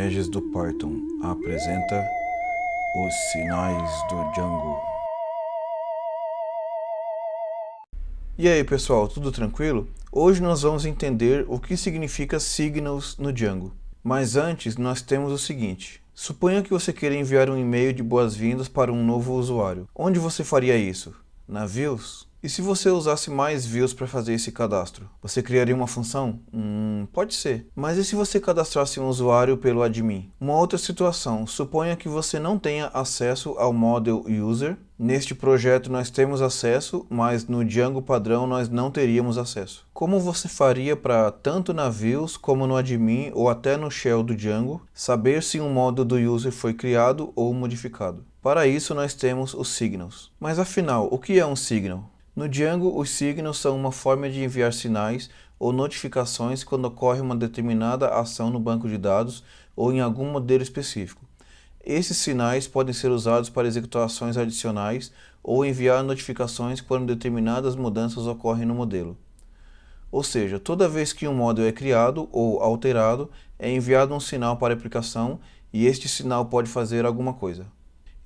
Regis do Python apresenta os sinais do Django. E aí pessoal, tudo tranquilo? Hoje nós vamos entender o que significa signals no Django. Mas antes nós temos o seguinte. Suponha que você queira enviar um e-mail de boas-vindas para um novo usuário. Onde você faria isso? Na Views? E se você usasse mais views para fazer esse cadastro? Você criaria uma função? Pode ser. Mas e se você cadastrasse um usuário pelo admin? Uma outra situação, suponha que você não tenha acesso ao model user. Neste projeto nós temos acesso, mas no Django padrão nós não teríamos acesso. Como você faria para, tanto na Views como no admin ou até no shell do Django, saber se um model do user foi criado ou modificado? Para isso nós temos os signals. Mas afinal, o que é um signal? No Django, os signals são uma forma de enviar sinais ou notificações quando ocorre uma determinada ação no banco de dados ou em algum modelo específico. Esses sinais podem ser usados para executar ações adicionais ou enviar notificações quando determinadas mudanças ocorrem no modelo. Ou seja, toda vez que um modelo é criado ou alterado, é enviado um sinal para a aplicação e este sinal pode fazer alguma coisa.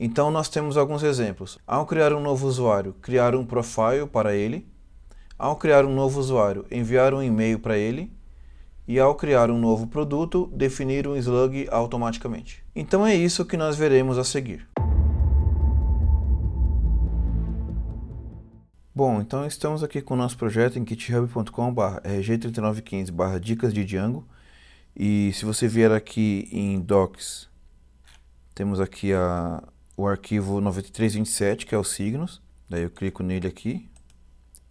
Então nós temos alguns exemplos. Ao criar um novo usuário, criar um profile para ele. Ao criar um novo usuário, enviar um e-mail para ele. E ao criar um novo produto, definir um slug automaticamente. Então é isso que nós veremos a seguir. Bom, então estamos aqui com o nosso projeto em github.com/rg3915/dicas de Django. E se você vier aqui em Docs, temos aqui o arquivo 9327, que é o signos. Daí eu clico nele aqui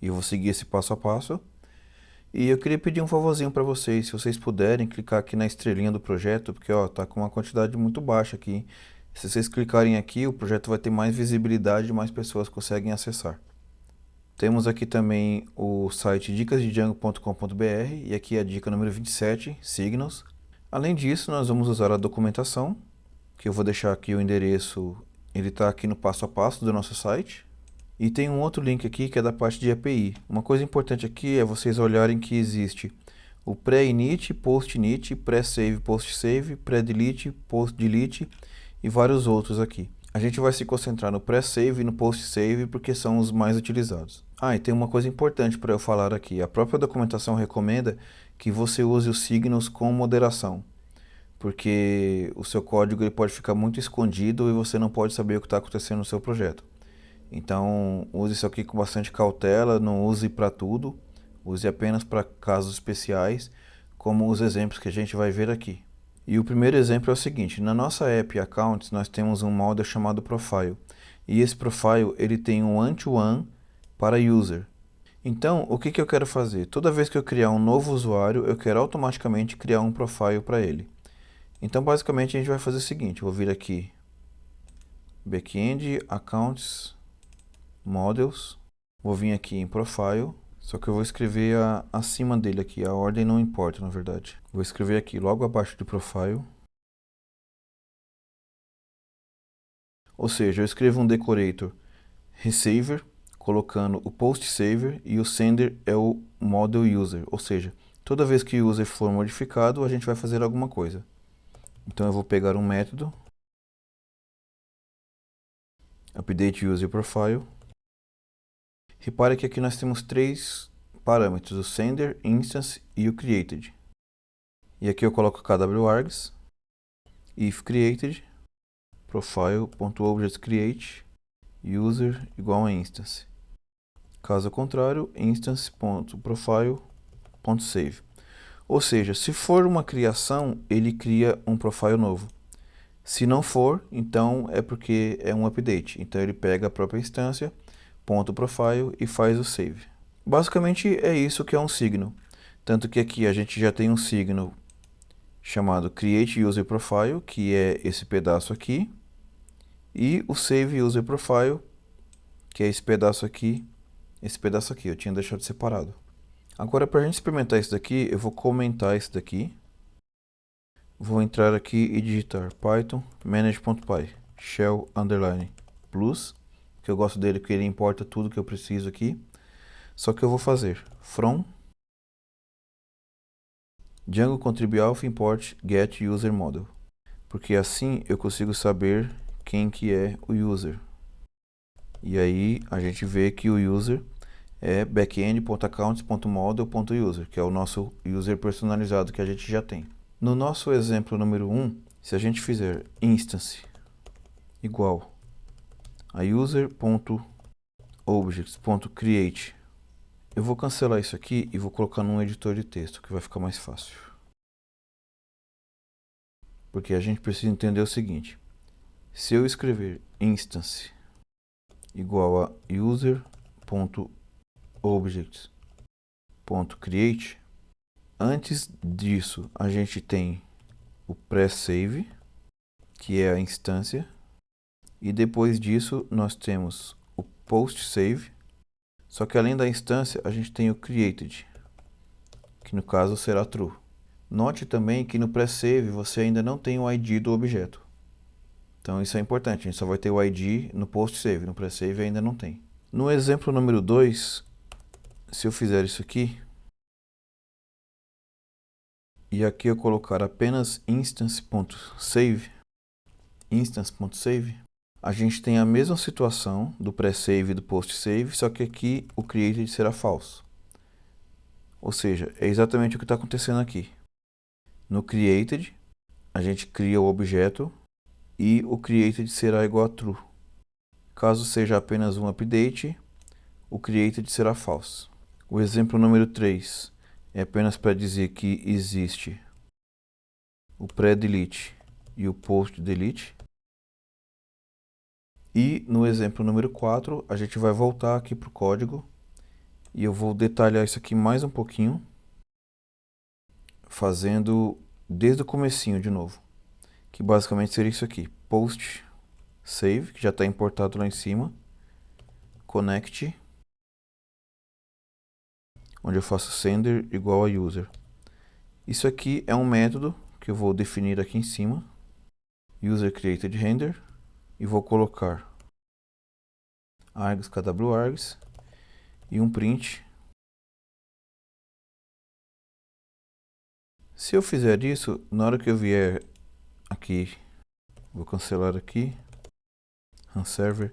e vou seguir esse passo a passo. E eu queria pedir um favorzinho para vocês, se vocês puderem clicar aqui na estrelinha do projeto, porque ó, tá com uma quantidade muito baixa aqui. Se vocês clicarem aqui, o projeto vai ter mais visibilidade e mais pessoas conseguem acessar. Temos aqui também o site dicasdedjango.com.br e aqui a dica número 27, Signals. Além disso, nós vamos usar a documentação, que eu vou deixar aqui o endereço, ele está aqui no passo a passo do nosso site. E tem um outro link aqui que é da parte de API. Uma coisa importante aqui é vocês olharem que existe o pré-init, post-init, pré-save, post-save, pré-delete, post-delete e vários outros aqui. A gente vai se concentrar no pré-save e no post-save porque são os mais utilizados. E tem uma coisa importante para eu falar aqui. A própria documentação recomenda que você use os signals com moderação, porque o seu código ele pode ficar muito escondido e você não pode saber o que está acontecendo no seu projeto. Então use isso aqui com bastante cautela, não use para tudo, use apenas para casos especiais, como os exemplos que a gente vai ver aqui. E o primeiro exemplo é o seguinte, na nossa app Accounts nós temos um model chamado Profile, e esse Profile ele tem um one-to-one para user. Então o que eu quero fazer? Toda vez que eu criar um novo usuário, eu quero automaticamente criar um Profile para ele. Então basicamente a gente vai fazer o seguinte, eu vou vir aqui, Backend, Accounts, Models, vou vir aqui em Profile, só que eu vou escrever acima dele aqui, a ordem não importa na verdade. Vou escrever aqui logo abaixo de Profile, ou seja, eu escrevo um decorator receiver, colocando o post saver e o sender é o model user, ou seja, toda vez que o user for modificado, a gente vai fazer alguma coisa. Então eu vou pegar um método, update user profile. Repare que aqui nós temos três parâmetros, o sender, instance e o created. E aqui eu coloco kwargs, if created, profile.objectCreate, user igual a instance. Caso contrário, instance.profile.save. Ou seja, se for uma criação, ele cria um profile novo. Se não for, então é porque é um update. Então ele pega a própria instância, .profile e faz o save. Basicamente é isso que é um signal. Tanto que aqui a gente já tem um signal chamado create user profile, que é esse pedaço aqui, e o save user profile, que é esse pedaço aqui, eu tinha deixado separado. Agora para a gente experimentar isso daqui, eu vou comentar isso daqui. Vou entrar aqui e digitar python manage.py shell underline plus, que eu gosto dele porque ele importa tudo que eu preciso aqui. Só que eu vou fazer from Django contrib alpha import get user model. porque assim eu consigo saber quem que é o user. E aí a gente vê que o user é backend.accounts.model.user, que é o nosso user personalizado que a gente já tem. No nosso exemplo número 1, se a gente fizer instance igual a user.objects.create, eu vou cancelar isso aqui e vou colocar num editor de texto, que vai ficar mais fácil. Porque a gente precisa entender o seguinte: se eu escrever instance igual a user.objects.create, antes disso a gente tem o pré-save, que é a instância, e depois disso nós temos o post-save, só que além da instância a gente tem o created, que no caso será true. Note também que no pré-save você ainda não tem o ID do objeto. Então isso é importante, a gente só vai ter o ID no post-save, no pré-save ainda não tem. No exemplo número 2, se eu fizer isso aqui, e aqui eu colocar apenas instance.save, a gente tem a mesma situação do pré-save e do post-save, só que aqui o created será falso. Ou seja, é exatamente o que está acontecendo aqui. No created, a gente cria o objeto e o created será igual a true. Caso seja apenas um update, o created será false. O exemplo número 3 é apenas para dizer que existe o pré-delete e o post-delete. E no exemplo número 4, a gente vai voltar aqui para o código e eu vou detalhar isso aqui mais um pouquinho, fazendo desde o comecinho de novo, que basicamente seria isso aqui: post save, que já está importado lá em cima, connect, onde eu faço sender igual a user. Isso aqui é um método que eu vou definir aqui em cima, user created render, e vou colocar args kwargs e um print. Se eu fizer isso, na hora que eu vier aqui, vou cancelar aqui, run server,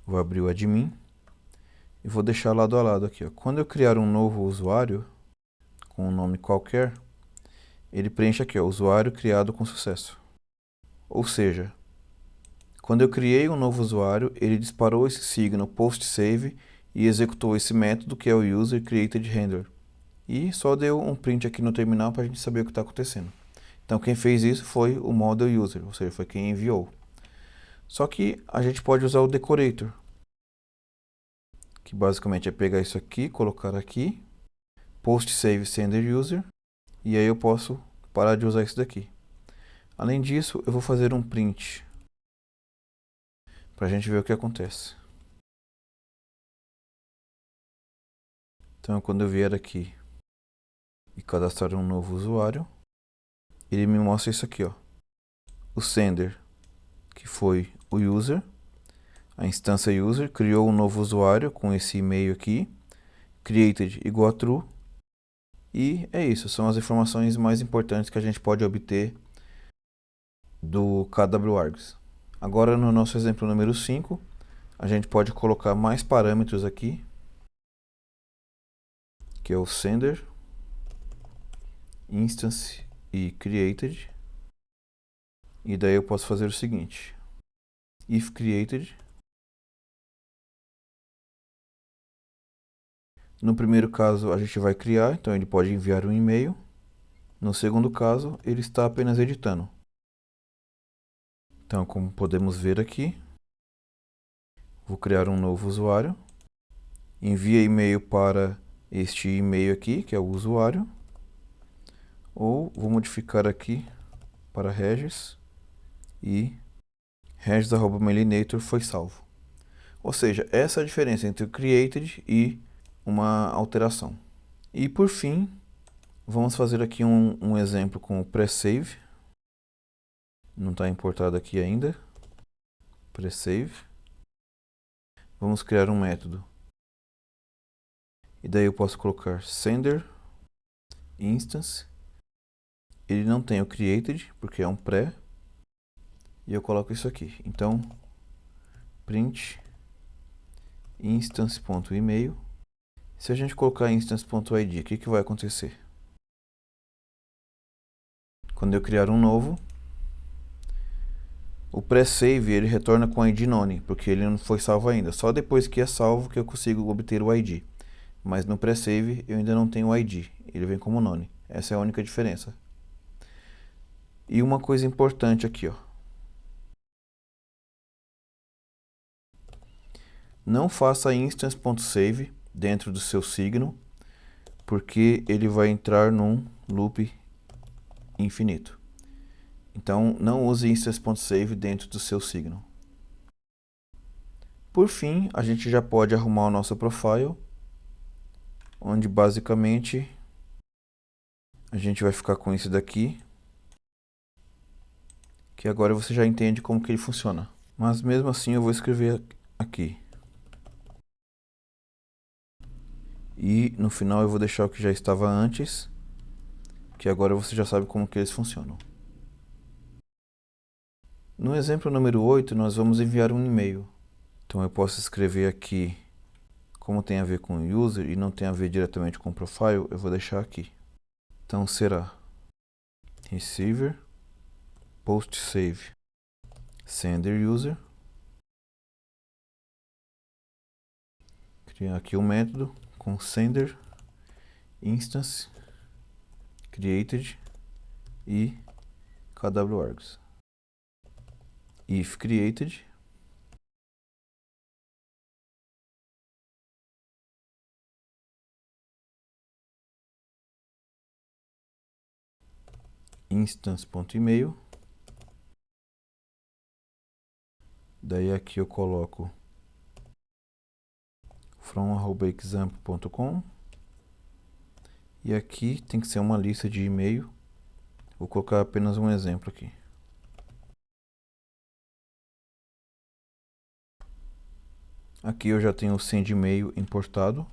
vou abrir o admin e vou deixar lado a lado aqui, ó. Quando eu criar um novo usuário com um nome qualquer, ele preenche aqui, ó, usuário criado com sucesso. Ou seja, quando eu criei um novo usuário, ele disparou esse signo post-save e executou esse método que é o user created render. E só deu um print aqui no terminal para a gente saber o que está acontecendo. Então quem fez isso foi o model user, ou seja, foi quem enviou. Só que a gente pode usar o decorator, que basicamente é pegar isso aqui, colocar aqui, post save sender user, e aí eu posso parar de usar isso daqui. Além disso, eu vou fazer um print para a gente ver o que acontece. Então, quando eu vier aqui e cadastrar um novo usuário, ele me mostra isso aqui, ó. O sender, que foi o user, a instância user, criou um novo usuário com esse e-mail aqui, created igual a true, e é isso, são as informações mais importantes que a gente pode obter do kwargs. Agora no nosso exemplo número 5, a gente pode colocar mais parâmetros aqui, que é o sender, instance e created. E daí eu posso fazer o seguinte: if created. No primeiro caso a gente vai criar, então ele pode enviar um e-mail. No segundo caso, ele está apenas editando. Então, como podemos ver aqui, vou criar um novo usuário, envia e-mail para este e-mail aqui, que é o usuário, ou vou modificar aqui para Regis e regis@mailinator foi salvo. Ou seja, essa é a diferença entre o created e uma alteração. E por fim, vamos fazer aqui um exemplo com o pré-save. Não está importado aqui ainda. Pré-save. Vamos criar um método. E daí eu posso colocar sender instance ele não tem o created, porque é um pré, e eu coloco isso aqui. Então, print instance.email. Se a gente colocar instance.id, o que vai acontecer? Quando eu criar um novo, o pré-save ele retorna com ID none, porque ele não foi salvo ainda. Só depois que é salvo que eu consigo obter o ID. Mas no pré-save eu ainda não tenho o ID, ele vem como none. Essa é a única diferença. E uma coisa importante aqui, ó. Não faça instance.save dentro do seu signo, porque ele vai entrar num loop infinito. Então, não use instance.save dentro do seu signo. Por fim, a gente já pode arrumar o nosso profile, onde basicamente a gente vai ficar com isso daqui, que agora você já entende como que ele funciona. Mas mesmo assim eu vou escrever aqui. E no final eu vou deixar o que já estava antes, que agora você já sabe como que eles funcionam. No exemplo número 8, nós vamos enviar um e-mail. Então eu posso escrever aqui, como tem a ver com o user e não tem a ver diretamente com o profile, eu vou deixar aqui. Então será receiver, post save, sender user. Criar aqui um método com sender, instance, created e kwargs. If created, instance.email. Daí aqui eu coloco from@example.com e aqui tem que ser uma lista de e-mail. Vou colocar apenas um exemplo aqui. Aqui eu já tenho o send e-mail importado.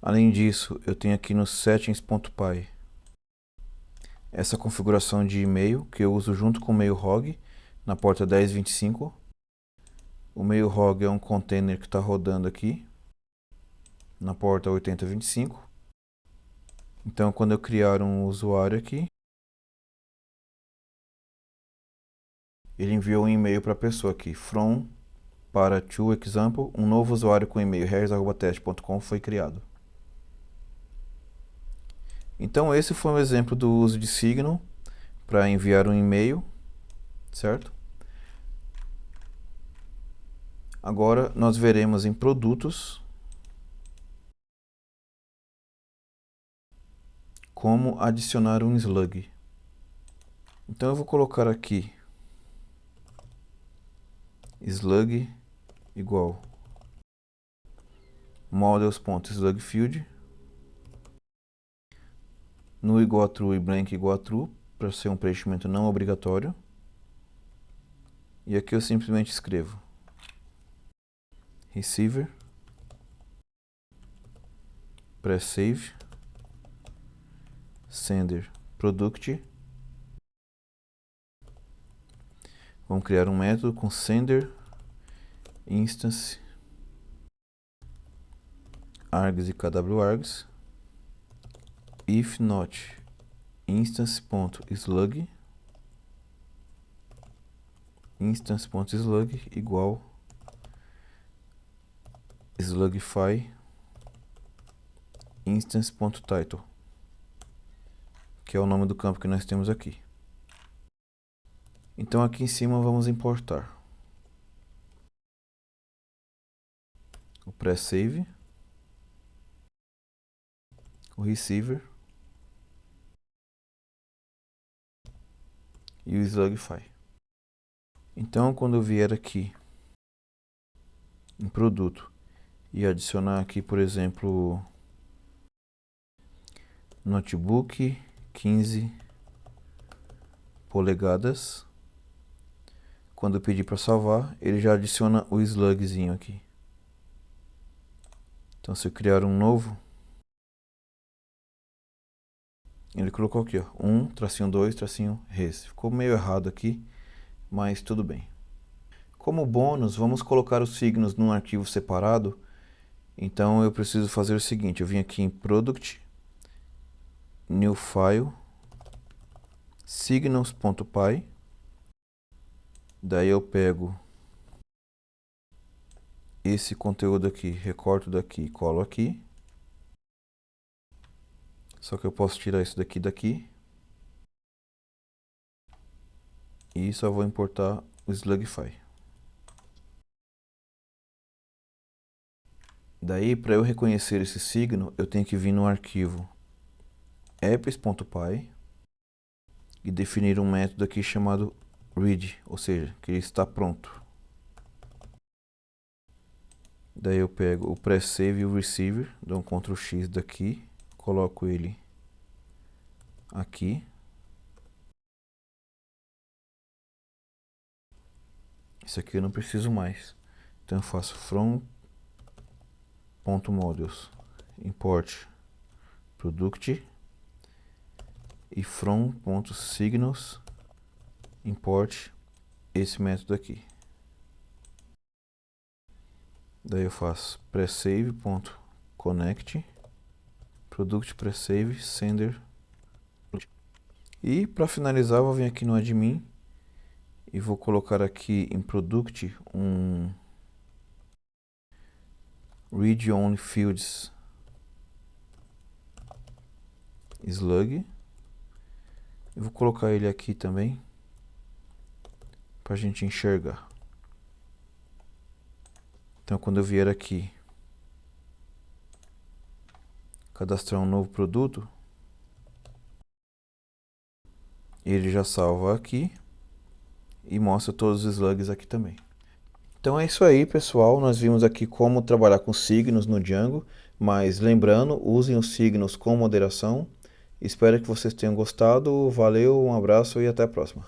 Além disso, eu tenho aqui no settings.py essa configuração de e-mail que eu uso junto com o mail.hog na porta 1025. O mail.hog é um container que está rodando aqui na porta 8025. Então, quando eu criar um usuário aqui, ele enviou um e-mail para a pessoa aqui, from para to example, um novo usuário com e-mail harris@teste.com foi criado. Então esse foi um exemplo do uso de Signal para enviar um e-mail, certo? Agora nós veremos em produtos como adicionar um slug. Então eu vou colocar aqui slug igual models.slugfield no igual a true e blank igual a true para ser um preenchimento não obrigatório. E aqui eu simplesmente escrevo receiver pré-save sender product. Vamos criar um método com sender instance args e kwargs. If not instance.slug instance.slug igual slugify instance.title, que é o nome do campo que nós temos aqui. Então aqui em cima vamos importar o pré-save, o receiver e o slugify. Então quando eu vier aqui em produto e adicionar aqui, por exemplo, notebook 15 polegadas, quando eu pedir para salvar, ele já adiciona o slugzinho aqui. Então se eu criar um novo, Ele colocou aqui, ó, 1-2-res. Ficou meio errado aqui, mas tudo bem. Como bônus, vamos colocar os signos num arquivo separado. Então eu preciso fazer o seguinte, eu vim aqui em Product, New File, Signals.py. Daí eu pego esse conteúdo aqui, recorto daqui e colo aqui. Só que eu posso tirar isso daqui. E só vou importar o Slugify. Daí, para eu reconhecer esse signo, eu tenho que vir no arquivo apps.py e definir um método aqui chamado read, ou seja, que ele está pronto. Daí eu pego o pré-save e o receiver, dou um Ctrl X daqui, coloco ele aqui. Isso aqui eu não preciso mais. Então eu faço from.models import product e from.signals import esse método aqui. Daí eu faço presave.connect product presave sender. E para finalizar, eu vou vir aqui no admin e vou colocar aqui em product um read only fields slug. Eu vou colocar ele aqui também para a gente enxergar. Então quando eu vier aqui cadastrar um novo produto, ele já salva aqui e mostra todos os slugs aqui também. Então é isso aí, pessoal. Nós vimos aqui como trabalhar com signos no Django, mas lembrando, usem os signos com moderação. Espero que vocês tenham gostado. Valeu, um abraço e até a próxima.